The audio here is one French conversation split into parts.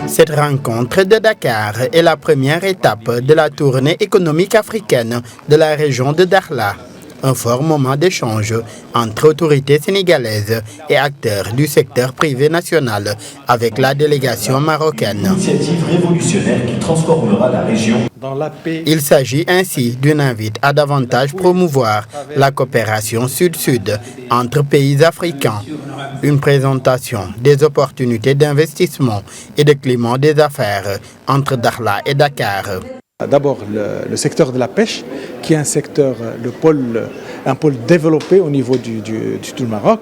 Cette rencontre de Dakar est la première étape de la tournée économique africaine de la région de Dakhla. Un fort moment d'échange entre autorités sénégalaises et acteurs du secteur privé national avec la délégation marocaine. Une initiative révolutionnaire qui transformera la région dans la paix. Il s'agit ainsi d'une invite à davantage promouvoir la coopération sud-sud entre pays africains. Une présentation des opportunités d'investissement et de climat des affaires entre Dakhla et Dakar. D'abord le secteur de la pêche, qui est un secteur, un pôle développé au niveau du Maroc.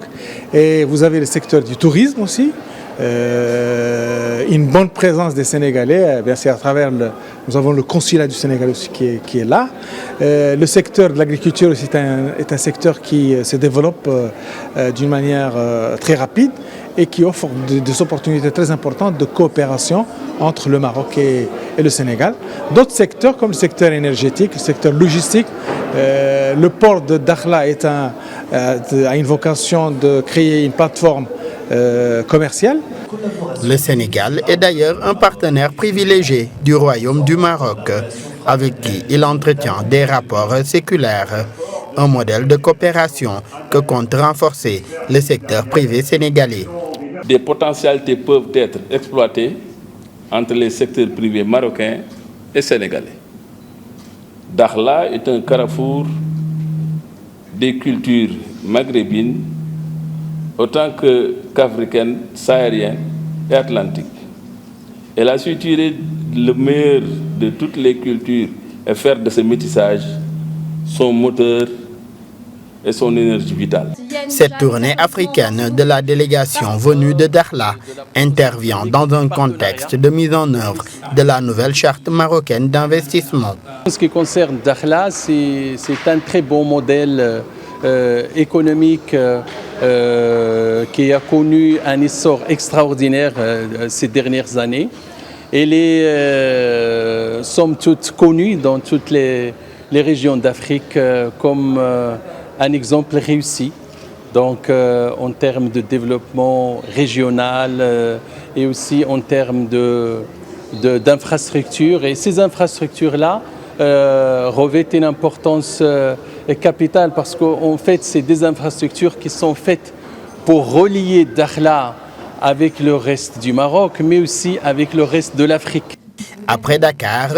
Et vous avez le secteur du tourisme aussi, une bonne présence des Sénégalais. Bien sûr, à travers nous avons le consulat du Sénégal aussi qui est là. Le secteur de l'agriculture aussi est un secteur qui se développe d'une manière très rapide et qui offre des opportunités très importantes de coopération entre le Maroc et le Sénégal. D'autres secteurs comme le secteur énergétique, le secteur logistique, le port de Dakhla a une vocation de créer une plateforme commerciale. Le Sénégal est d'ailleurs un partenaire privilégié du Royaume du Maroc, avec qui il entretient des rapports séculaires, un modèle de coopération que compte renforcer le secteur privé sénégalais. Des potentialités peuvent être exploitées entre les secteurs privés marocains et sénégalais. Dakhla est un carrefour des cultures maghrébines autant qu'africaines, sahariennes et atlantiques. Elle a su tirer le meilleur de toutes les cultures et faire de ce métissage son moteur et son énergie vitale. Cette tournée africaine de la délégation venue de Dakhla intervient dans un contexte de mise en œuvre de la nouvelle charte marocaine d'investissement. En ce qui concerne Dakhla, c'est un très bon modèle économique qui a connu un essor extraordinaire ces dernières années. Elle est somme toute connue dans toutes les régions d'Afrique comme un exemple réussi. Donc en termes de développement régional et aussi en termes d'infrastructures. Et ces infrastructures-là revêtent une importance capitale parce qu'en fait, c'est des infrastructures qui sont faites pour relier Dakhla avec le reste du Maroc, mais aussi avec le reste de l'Afrique. Après Dakar,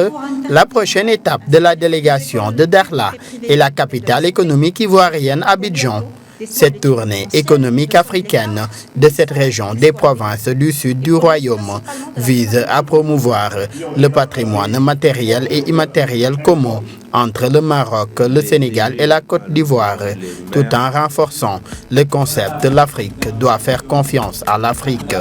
la prochaine étape de la délégation de Dakhla est la capitale économique ivoirienne Abidjan. Cette tournée économique africaine de cette région des provinces du sud du royaume vise à promouvoir le patrimoine matériel et immatériel commun entre le Maroc, le Sénégal et la Côte d'Ivoire, tout en renforçant le concept de l'Afrique doit faire confiance à l'Afrique.